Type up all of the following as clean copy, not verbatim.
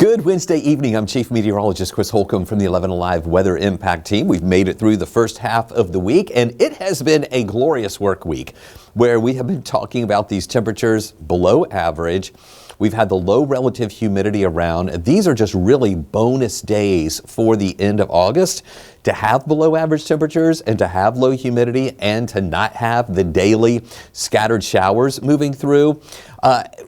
Good Wednesday evening. I'm Chief Meteorologist Chris Holcomb from the 11 Alive Weather Impact Team. We've made it through the first half of the week, and it has been a glorious work week where we have been talking about these temperatures below average. We've had the low relative humidity around. These are just really bonus days for the end of August to have below average temperatures and to have low humidity and to not have the daily scattered showers moving through.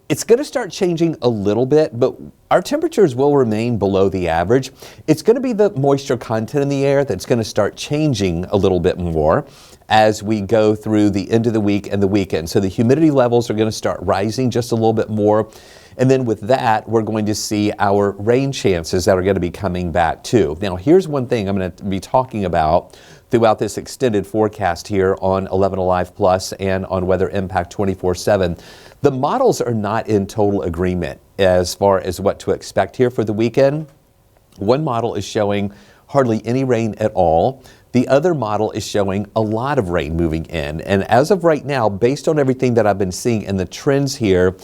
It's going to start changing a little bit, but our temperatures will remain below the average. It's going to be the moisture content in the air that's going to start changing a little bit more as we go through the end of the week and the weekend. So the humidity levels are going to start rising just a little bit more. And then with that, we're going to see our rain chances that are going to be coming back too. Now, here's one thing I'm going to be talking about throughout this extended forecast here on 11 Alive Plus and on Weather Impact 24/7. The models are not in total agreement as far as what to expect here for the weekend. One model is showing hardly any rain at all. The other model is showing a lot of rain moving in. And as of right now, based on everything that I've been seeing and the trends here,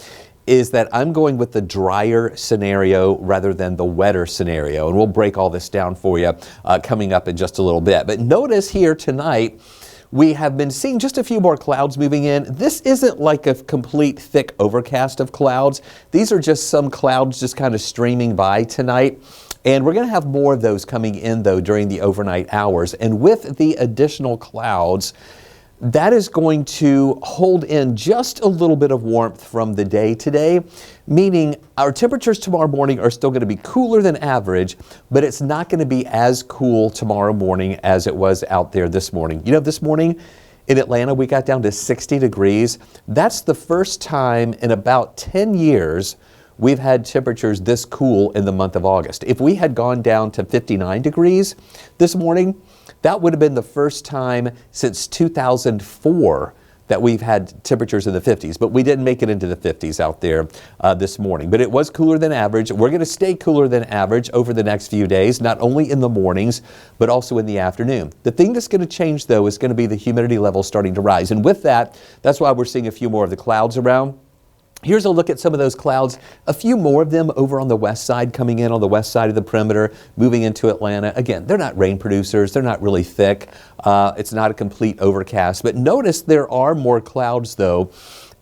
is that I'm going with the drier scenario rather than the wetter scenario. And we'll break all this down for you coming up in just a little bit. But notice here tonight, we have been seeing just a few more clouds moving in. This isn't like a complete thick overcast of clouds. These are just some clouds just kind of streaming by tonight. And we're going to have more of those coming in, though, during the overnight hours. And with the additional clouds, that is going to hold in just a little bit of warmth from the day today, meaning our temperatures tomorrow morning are still going to be cooler than average, but it's not going to be as cool tomorrow morning as it was out there this morning. You know, this morning in Atlanta, we got down to 60 degrees. That's the first time in about 10 years we've had temperatures this cool in the month of August. If we had gone down to 59 degrees this morning, that would have been the first time since 2004 that we've had temperatures in the 50s, but we didn't make it into the 50s out there this morning. But it was cooler than average. We're going to stay cooler than average over the next few days, not only in the mornings, but also in the afternoon. The thing that's going to change, though, is going to be the humidity level starting to rise. And with that, that's why we're seeing a few more of the clouds around. Here's a look at some of those clouds, a few more of them over on the west side, coming in on the west side of the perimeter, moving into Atlanta. Again, they're not rain producers. They're not really thick. It's not a complete overcast. But notice there are more clouds, though,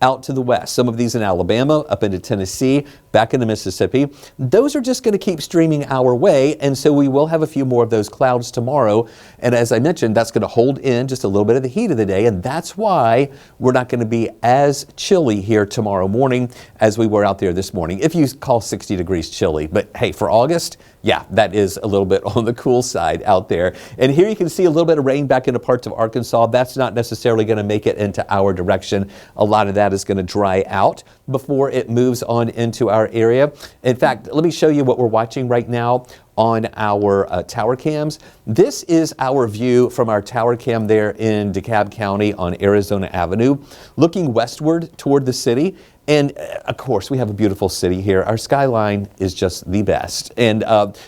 out to the west. Some of these in Alabama, up into Tennessee, back into Mississippi. Those are just going to keep streaming our way, and so we will have a few more of those clouds tomorrow. And as I mentioned, that's going to hold in just a little bit of the heat of the day, and that's why we're not going to be as chilly here tomorrow morning as we were out there this morning, if you call 60 degrees chilly. But hey, for August, yeah, that is a little bit on the cool side out there. And here you can see a little bit of rain back into parts of Arkansas. That's not necessarily going to make it into our direction. A lot of that is going to dry out before it moves on into our area. In fact, let me show you what we're watching right now on our tower cams. This is our view from our tower cam there in DeKalb County on Arizona Avenue, looking westward toward the city. And of course, we have a beautiful city here. Our skyline is just the best. And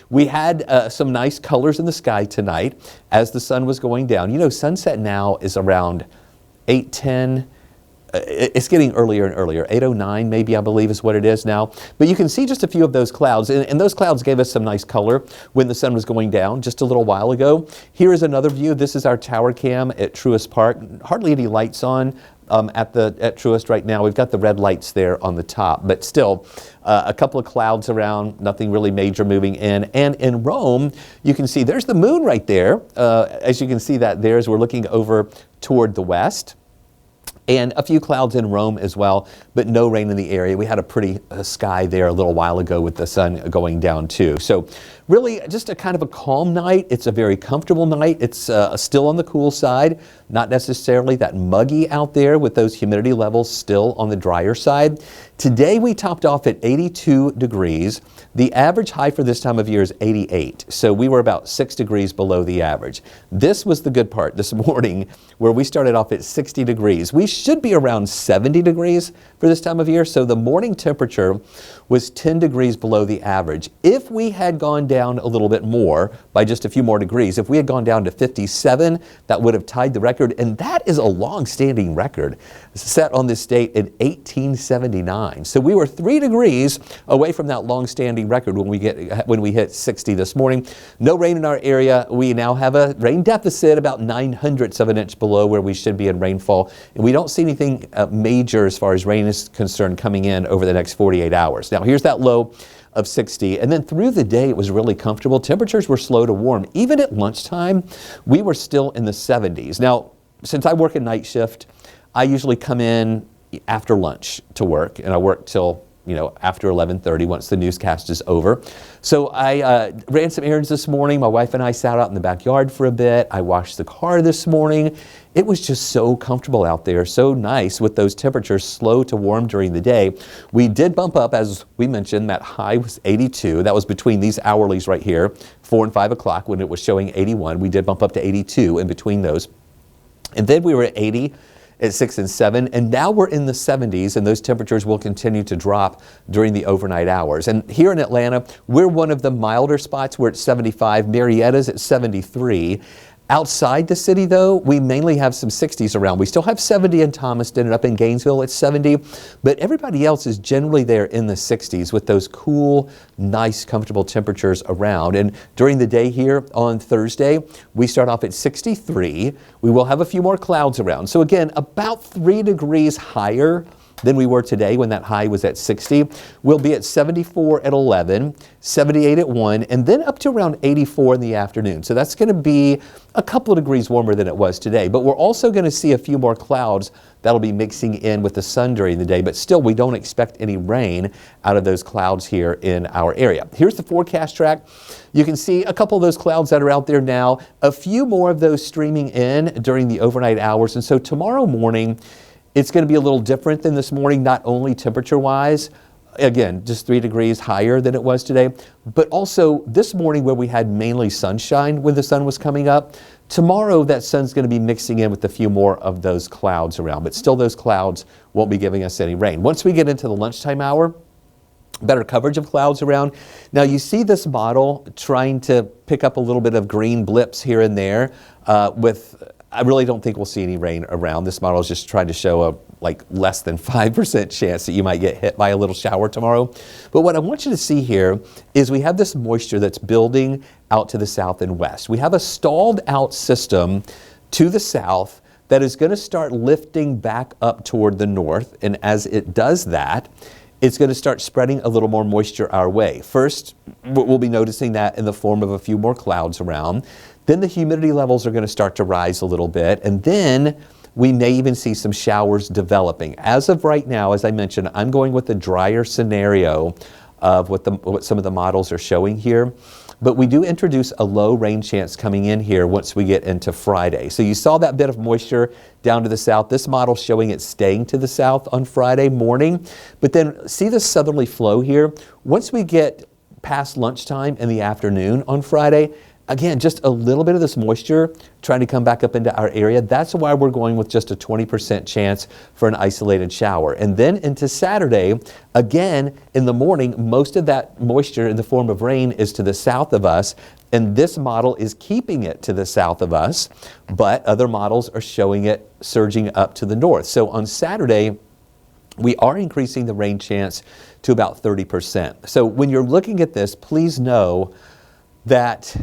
we had some nice colors in the sky tonight as the sun was going down. You know, sunset now is around 8:10. It's getting earlier and earlier. 8:09 maybe, I believe, is what it is now. But you can see just a few of those clouds. And those clouds gave us some nice color when the sun was going down just a little while ago. Here is another view. This is our tower cam at Truist Park. Hardly any lights on at Truist right now. We've got the red lights there on the top. But still, a couple of clouds around, nothing really major moving in. And in Rome, you can see there's the moon right there. As you can see that there as we're looking over toward the west. And a few clouds in Rome as well, but no rain in the area. We had a pretty sky there a little while ago with the sun going down too. So really just a kind of a calm night. It's a very comfortable night. It's still on the cool side, not necessarily that muggy out there with those humidity levels still on the drier side. Today we topped off at 82 degrees. The average high for this time of year is 88. So we were about 6 degrees below the average. This was the good part this morning where we started off at 60 degrees. We should be around 70 degrees for this time of year. So the morning temperature was 10 degrees below the average. If we had gone down a little bit more, by just a few more degrees, if we had gone down to 57, that would have tied the record, and that is a long-standing record set on this date in 1879. So we were 3 degrees away from that long-standing record when we hit 60 this morning. No rain in our area. We now have a rain deficit about 9/100ths of an inch below where we should be in rainfall, and we don't see anything major as far as rain is concerned coming in over the next 48 hours. Now here's that low of 60, and then through the day it was really comfortable. Temperatures were slow to warm. Even at lunchtime, we were still in the 70s. Now, since I work a night shift, I usually come in after lunch to work, and I work till after 11:30 once the newscast is over. So I ran some errands this morning. My wife and I sat out in the backyard for a bit. I washed the car this morning. It was just so comfortable out there, so nice with those temperatures slow to warm during the day. We did bump up, as we mentioned, that high was 82. That was between these hourlies right here, 4 and 5 o'clock when it was showing 81. We did bump up to 82 in between those. And then we were at 80 at 6 and 7, and now we're in the 70s, and those temperatures will continue to drop during the overnight hours. And here in Atlanta, we're one of the milder spots. We're at 75. Marietta's at 73. Outside the city, though, we mainly have some 60s around. We still have 70 in Thomaston and up in Gainesville at 70, but everybody else is generally there in the 60s with those cool, nice, comfortable temperatures around. And during the day here on Thursday, we start off at 63. We will have a few more clouds around. So again, about 3 degrees higher than we were today when that high was at 60. We'll be at 74 at 11, 78 at 1, and then up to around 84 in the afternoon. So that's going to be a couple of degrees warmer than it was today. But we're also going to see a few more clouds that'll be mixing in with the sun during the day. But still, we don't expect any rain out of those clouds here in our area. Here's the forecast track. You can see a couple of those clouds that are out there now. A few more of those streaming in during the overnight hours. And so tomorrow morning, it's going to be a little different than this morning, not only temperature-wise, again, just 3 degrees higher than it was today, but also this morning where we had mainly sunshine when the sun was coming up. Tomorrow, that sun's going to be mixing in with a few more of those clouds around, but still those clouds won't be giving us any rain. Once we get into the lunchtime hour, better coverage of clouds around. Now you see this model trying to pick up a little bit of green blips here and there I really don't think we'll see any rain around. This model is just trying to show a less than 5% chance that you might get hit by a little shower tomorrow. But what I want you to see here is we have this moisture that's building out to the south and west. We have a stalled out system to the south that is going to start lifting back up toward the north. And as it does that, it's going to start spreading a little more moisture our way. First, we'll be noticing that in the form of a few more clouds around. Then the humidity levels are going to start to rise a little bit, and then we may even see some showers developing. As of right now, as I mentioned, I'm going with the drier scenario of what some of the models are showing here. But we do introduce a low rain chance coming in here once we get into Friday. So you saw that bit of moisture down to the south. This model showing it staying to the south on Friday morning. But then see the southerly flow here. Once we get past lunchtime in the afternoon on Friday, again, just a little bit of this moisture trying to come back up into our area. That's why we're going with just a 20% chance for an isolated shower. And then into Saturday, again, in the morning, most of that moisture in the form of rain is to the south of us. And this model is keeping it to the south of us, but other models are showing it surging up to the north. So on Saturday, we are increasing the rain chance to about 30%. So when you're looking at this, please know that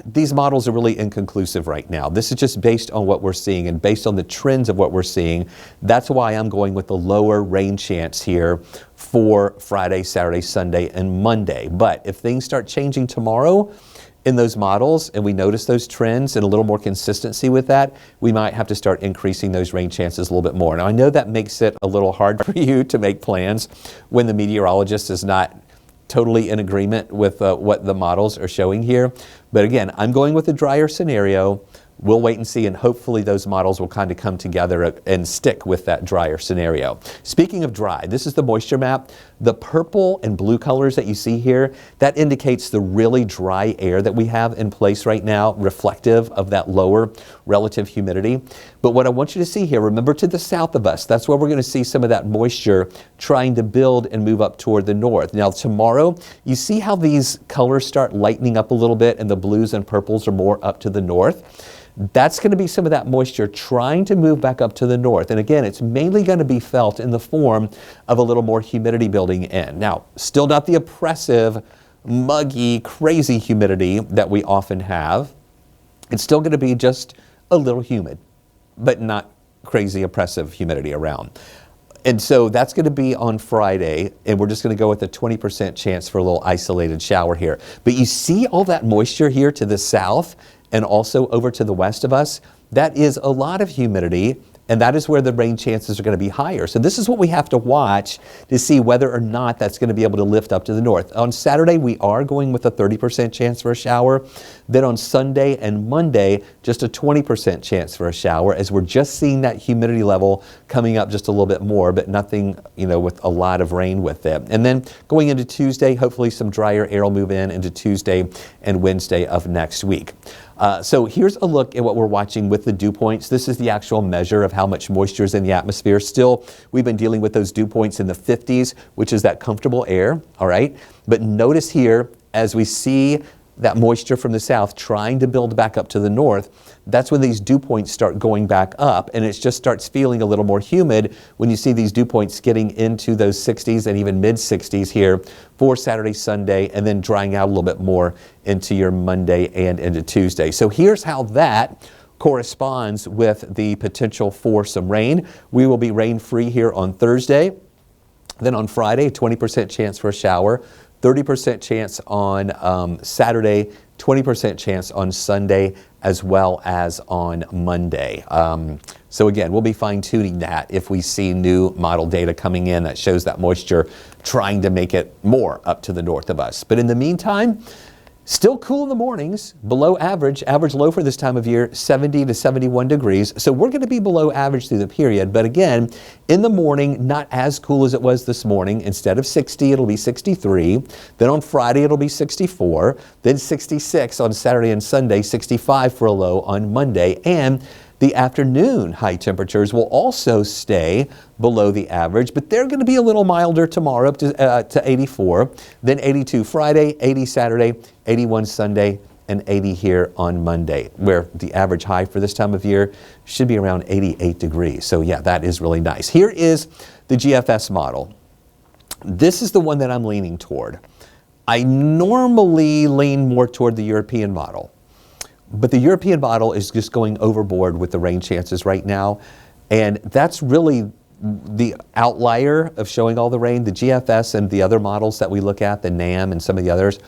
these models are really inconclusive right now. This is just based on what we're seeing and based on the trends of what we're seeing. That's why I'm going with the lower rain chance here for Friday, Saturday, Sunday, and Monday. But if things start changing tomorrow in those models and we notice those trends and a little more consistency with that, we might have to start increasing those rain chances a little bit more. Now, I know that makes it a little hard for you to make plans when the meteorologist is not totally in agreement with what the models are showing here. But again, I'm going with a drier scenario. We'll wait and see, and hopefully those models will kind of come together and stick with that drier scenario. Speaking of dry, this is the moisture map The purple and blue colors that you see here, that indicates the really dry air that we have in place right now, reflective of that lower relative humidity. But what I want you to see here, remember to the south of us, that's where we're going to see some of that moisture trying to build and move up toward the north. Now tomorrow, you see how these colors start lightening up a little bit and the blues and purples are more up to the north. That's going to be some of that moisture trying to move back up to the north. And again, it's mainly going to be felt in the form of a little more humidity building in. Now, still not the oppressive, muggy, crazy humidity that we often have. It's still going to be just a little humid, but not crazy oppressive humidity around. And so that's going to be on Friday, and we're just going to go with a 20% chance for a little isolated shower here. But you see all that moisture here to the south and also over to the west of us? That is a lot of humidity, and that is where the rain chances are going to be higher. So this is what we have to watch to see whether or not that's going to be able to lift up to the north. On Saturday, we are going with a 30% chance for a shower. Then on Sunday and Monday, just a 20% chance for a shower, as we're just seeing that humidity level coming up just a little bit more, but nothing, with a lot of rain with it. And then going into Tuesday, hopefully some drier air will move in into Tuesday and Wednesday of next week. So here's a look at what we're watching with the dew points. This is the actual measure of how much moisture is in the atmosphere. Still, we've been dealing with those dew points in the 50s, which is that comfortable air, all right? But notice here, as we see that moisture from the south trying to build back up to the north, that's when these dew points start going back up, and it just starts feeling a little more humid when you see these dew points getting into those 60s and even mid 60s here for Saturday, Sunday, and then drying out a little bit more into your Monday and into Tuesday. So here's how that corresponds with the potential for some rain. We will be rain free here on Thursday. Then on Friday, a 20% chance for a shower. 30% chance on Saturday, 20% chance on Sunday, as well as on Monday. So again, we'll be fine-tuning that if we see new model data coming in that shows that moisture trying to make it more up to the north of us. But in the meantime, still cool in the mornings, below average. Average low for this time of year, 70 to 71 degrees. So we're going to be below average through the period. But again, in the morning, not as cool as it was this morning. Instead of 60, it'll be 63. Then on Friday, it'll be 64. Then 66 on Saturday and Sunday, 65 for a low on Monday. And the afternoon high temperatures will also stay below the average, but they're going to be a little milder tomorrow up to 84, then 82 Friday, 80 Saturday, 81 Sunday, and 80 here on Monday, where the average high for this time of year should be around 88 degrees. So yeah, that is really nice. Here is the GFS model. This is the one that I'm leaning toward. I normally lean more toward the European model. But the European model is just going overboard with the rain chances right now. And that's really the outlier of showing all the rain. The GFS and the other models that we look at, the NAM and some of the others,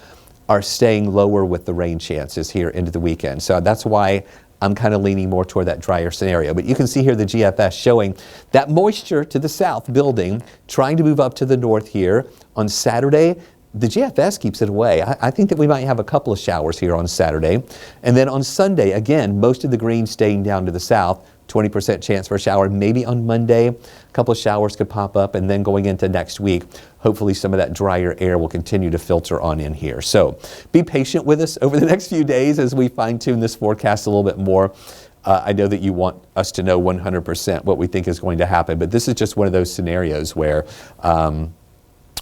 are staying lower with the rain chances here into the weekend. So that's why I'm kind of leaning more toward that drier scenario. But you can see here the GFS showing that moisture to the south building, trying to move up to the north here. On Saturday, the GFS keeps it away. I think that we might have a couple of showers here on Saturday. And then on Sunday, again, most of the green staying down to the south, 20% chance for a shower. Maybe on Monday, a couple of showers could pop up. And then going into next week, hopefully some of that drier air will continue to filter on in here. So be patient with us over the next few days as we fine tune this forecast a little bit more. I know that you want us to know 100% what we think is going to happen, but this is just one of those scenarios where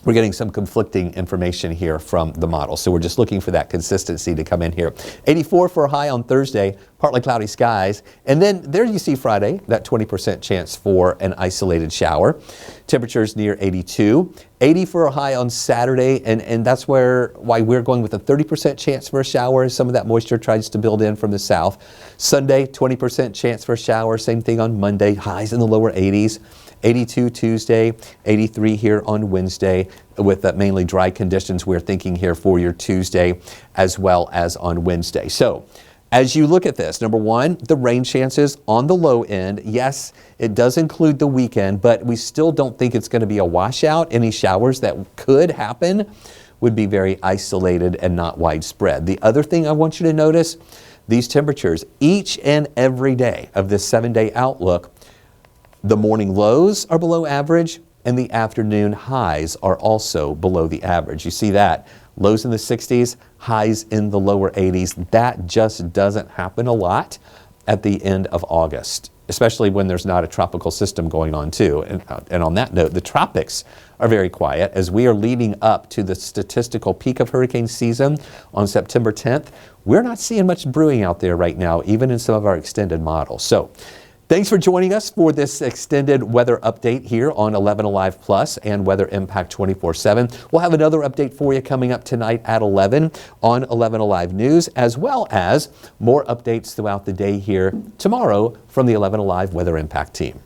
we're getting some conflicting information here from the model. So we're just looking for that consistency to come in here. 84 for a high on Thursday, partly cloudy skies. And then there you see Friday, that 20% chance for an isolated shower. Temperatures near 82. 80 for a high on Saturday, and that's why we're going with a 30% chance for a shower as some of that moisture tries to build in from the south. Sunday, 20% chance for a shower. Same thing on Monday, highs in the lower 80s. 82 Tuesday, 83 here on Wednesday, with mainly dry conditions we're thinking here for your Tuesday as well as on Wednesday. So as you look at this, number one, the rain chances on the low end. Yes, it does include the weekend, but we still don't think it's going to be a washout. Any showers that could happen would be very isolated and not widespread. The other thing I want you to notice, these temperatures each and every day of this 7-day outlook, the morning lows are below average and the afternoon highs are also below the average. You see that. Lows in the 60s, highs in the lower 80s. That just doesn't happen a lot at the end of August, especially when there's not a tropical system going on too. And on that note, the tropics are very quiet as we are leading up to the statistical peak of hurricane season on September 10th. We're not seeing much brewing out there right now, even in some of our extended models. So thanks for joining us for this extended weather update here on 11 Alive Plus and Weather Impact 24/7. We'll have another update for you coming up tonight at 11 on 11 Alive News, as well as more updates throughout the day here tomorrow from the 11 Alive Weather Impact team.